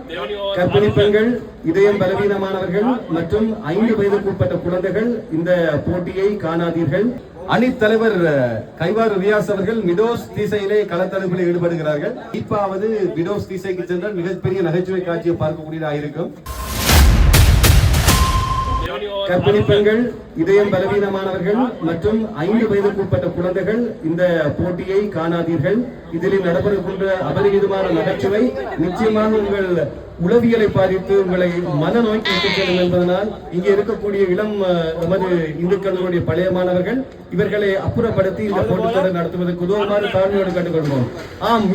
கர்ப்பிணி பெண்கள், இதயம் பலவீனமானவர்கள் மற்றும் 5 வயதுக்குட்பட்ட குழந்தைகள் இந்த போட்டியை காணாதீர்கள். அணித்தலைவர் கைவாறு ரியாஸ் அவர்கள் மிடோஸ் திசையிலே களத்தடுப்பில் ஈடுபடுகிறார்கள். இப்பாவது மிடோஸ் திசைக்கு சென்றால் மிகப்பெரிய நகைச்சுவை காட்சியை பார்க்கக்கூடியதாக இருக்கும். கர்ப்பிணி பெண்கள், இதயம் பலவீனமானவர்கள் மற்றும் 5 வயதுக்குட்பட்ட குழந்தைகள் இந்த போட்டியை காணாதீர்கள். இதில் நடைபெறக்கூடிய அபரிமிதமான நகைச்சுவை நிச்சயமாக உங்கள் உளவியலை பாதித்து உங்களை மனநோய்க்கு இட்டுச் செல்லும் என்பதனால் இங்கே இருக்கக்கூடிய இளம் எமது இந்துக்களுடைய பழைய மாணவர்கள் இவர்களை அப்புறப்படுத்தி இந்த போட்டித்தொடர் நடத்துவதற்கு உதவுமாறு தாழ்மையோடு கேட்டுக்கொள்வோம்.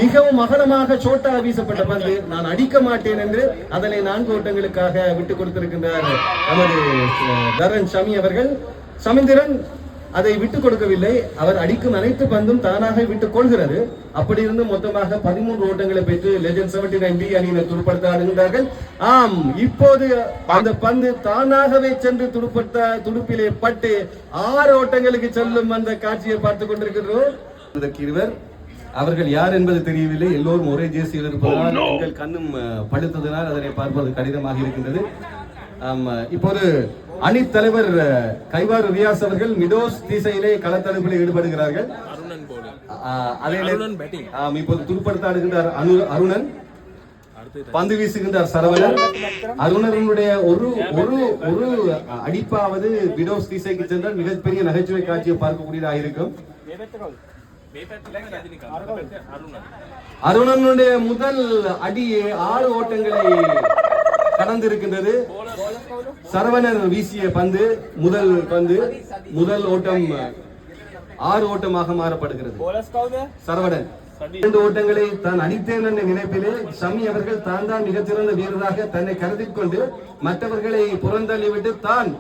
மிகவும் அகலமாக சோட்டா வீசப்பட்ட பந்து நான் அடிக்க மாட்டேன் என்று அதனை 4 ஓட்டங்களுக்காக விட்டுக் கொடுத்திருக்கின்றார் நமது தரன் ஷமி அவர்கள். சமீந்திரன் அதை விட்டுக் கொடுக்கவில்லை. அவர் அடிக்கும் அனைத்து பந்தும் தானாக விட்டுக் கொள்கிறது. அப்படி இருந்து மொத்தமாக 13 ஓட்டங்களை பெற்று லெஜண்ட் 79B அணியினர் துடுப்படுத்த ஆடுகின்றார்கள். இப்போது அந்த பந்து தானாகவே சென்று துடுப்பிலே பட்டு 6 ஓட்டங்களுக்கு செல்லும் அந்த காட்சியை பார்த்துக் கொண்டிருக்கிறோம். இதற்கு இருவர் அவர்கள் யார் என்பது தெரியவில்லை. எல்லோரும் ஒரே ஜேசியில் இருப்பதால் எங்கள் கண்ணும் படுத்ததனால் அதனை பார்ப்பது கடினமாக இருக்கின்றது. இப்போது அணித்தலைவர் கைவாறு ரியாஸ் அவர்கள் மிடோஸ் திசையிலே களத்தடுப்பில் ஈடுபடுகிறார்கள். இப்போது துடுப்படுத்த ஆடுகின்றார் அருணன், பந்து வீசுகின்றார் சரவணன். அருணனுடைய ஒரு அடிப்பாவது மிடோஸ் திசைக்கு சென்றால் மிகப்பெரிய நகைச்சுவை காட்சியை பார்க்கக்கூடியதாக இருக்கும். அருணனுடைய முதல் அடி 6 ஓட்டங்களை கடந்திருக்கின்றது. சரவணன் வீசிய பந்து முதல் ஓட்டம் 6 ஓட்டமாக மாறப்படுகிறது. சரவணன் 2 ஓட்டங்களை தான் அடித்தேன் என்ற நினைப்பிலே ஷமி அவர்கள் தான் மிகச்சிறந்த வீரராக தன்னை கருதிக் கொண்டு மற்றவர்களை புறந்தள்ளிவிட்டு தான்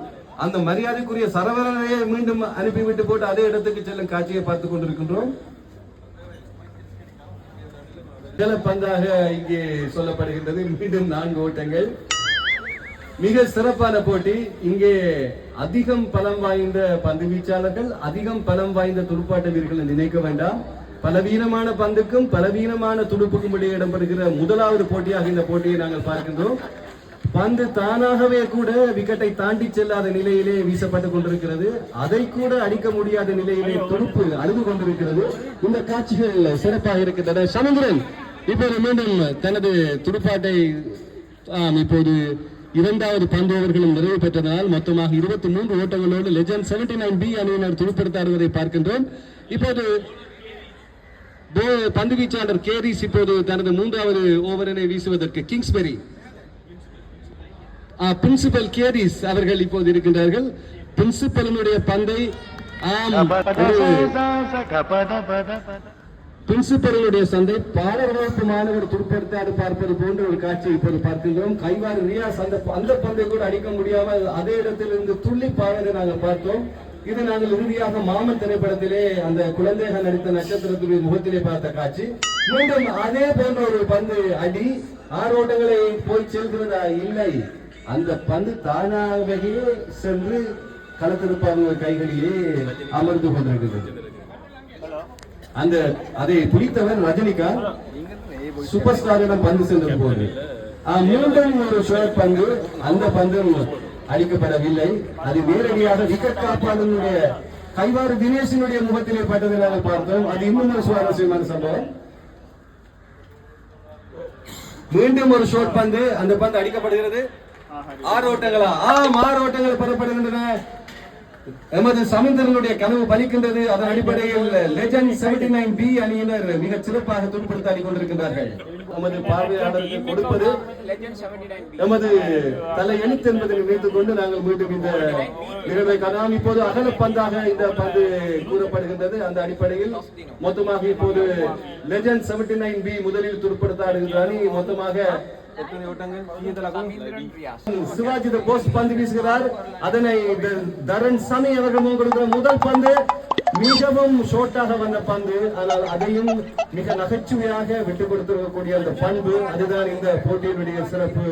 அந்த மரியாதைக்குரிய சரவணனையே மீண்டும் அனுப்பிவிட்டு போட்டு அதே இடத்துக்கு செல்லும் காட்சியை பார்த்துக் கொண்டிருக்கின்றோம். பந்தாக இங்கே சொல்லப்படுகின்றது. மீண்டும் 4 ஓட்டங்கள். மிக சிறப்பான போட்டி. இங்கே அதிகம் பலம் வாய்ந்த பந்து வீச்சாளர்கள், அதிகம் பலம் வாய்ந்த துடுப்பாட்ட வீரர்களை நினைக்க வேண்டாம். பலவீனமான பந்துக்கும் பலவீனமான துடுப்புக்கும் இடையே இடம்பெறுகிற முதலாவது போட்டியாக இந்த போட்டியை நாங்கள் பார்க்கின்றோம். பந்து தானாகவே கூட விக்கெட்டை தாண்டி செல்லாத நிலையிலே வீசப்பட்டுக் கொண்டிருக்கிறது. அதை கூட அடிக்க முடியாத நிலையிலே துடுப்பு அழுது கொண்டிருக்கிறது. இந்த காட்சிகள் சிறப்பாக இருக்கின்றன. சமுந்திரன் இப்போது மீண்டும் தனது துடுப்பாட்டை இப்போது 2வது பந்து ஓவர்களும் நிறைவு பெற்றதனால் மொத்தமாக 23 ஓட்டங்களோடு லெஜண்ட் 79B அணியினர் துடுப்படுத்தாடுவதை பார்க்கின்றோம். இப்போது பந்து வீச்சாளர் கேரிஸ் இப்போது தனது 3வது ஓவரினை வீசுவதற்கு கிங்ஸ்பெரி பிரின்சிபல் கேரிஸ் அவர்கள் இப்போது இருக்கின்றார்கள். பிரின்சிபலினுடைய பந்தை பிரின்சிபலுடைய சந்தை பாடவகுப்பு மாணவர் துடுப்படுத்தாடு பார்ப்பது போன்ற ஒரு காட்சியை இப்போது பார்க்கின்றோம். கைவாறு ரியாஸ் அந்த பந்தை கூட அடிக்க முடியாமல் அதே இடத்தில் இருந்து துள்ளி பாவதை நாங்கள் பார்த்தோம். இது நாங்கள் இறுதியாக மாமன் திரைப்படத்திலே அந்த குழந்தைகள் நடித்த நட்சத்திரத்துடைய முகத்திலே பார்த்த காட்சி. மீண்டும் அதே போன்ற ஒரு பந்து அடி 6 ஓட்டங்களை போய் செல்கிறதா? இல்லை, அந்த பந்து தானாகவே சென்று களத்திருப்பாளர் கைகளிலே அமர்ந்து கொண்டிருக்கிறது. அதை பிடித்தவர் ரஜினிகாந்த் சூப்பர் ஸ்டாரிடம் பந்து சென்ற போது மீண்டும் ஒரு ஷார்ட் பந்து, அந்த பந்து அடிக்கப்படவில்லை. அது நேரடியாக விக்கெட் காப்பாளனுடைய கைவாறு தினேஷினுடைய முகத்திலே பட்டதை நாங்கள் பார்த்தோம். அது இன்னும் ஒரு சுவாரஸ்யமான சம்பவம். மீண்டும் ஒரு ஷார்ட் பந்து, அந்த பந்து அடிக்கப்படுகிறது. 6 ஓட்டங்களா? 6 ஓட்டங்கள் பெறப்படுகின்றன. எமது சமீந்திரனுடைய கனவு பலிக்கின்றது. அதன் அடிப்படையில் லெஜண்ட் 79B அணியினர் மிக சிறப்பாக துடுப்படுத்தாடி கொண்டிருக்கின்றார்கள். நமது பார்வையாளருக்கு கொடுப்பது நமது தலை எழுத்து என்பதை நினைத்துக் கொண்டு நாங்கள் மீண்டும் இந்த நிகழ்வை காணலாம். இப்போது அகல பந்தாக இந்த பந்து கூறப்படுகின்றது. அந்த அடிப்படையில் மொத்தமாக இப்போது லெஜண்ட் 79B முதலில் துடுப்படுத்தாடுகின்ற அணி மொத்தமாக சிவாஜி போஸ் பந்து வீசுகிறார். அதனை தரன் ஷமி அவர்கள் கொடுக்கிற முதல் பந்து மிகவும் ஷோட்டாக வந்த பந்து. ஆனால் அதையும் மிக நகைச்சுவையாக விட்டுக் கொடுத்திருக்கக்கூடிய அந்த பண்பு, அதுதான் இந்த போட்டியினுடைய சிறப்பு.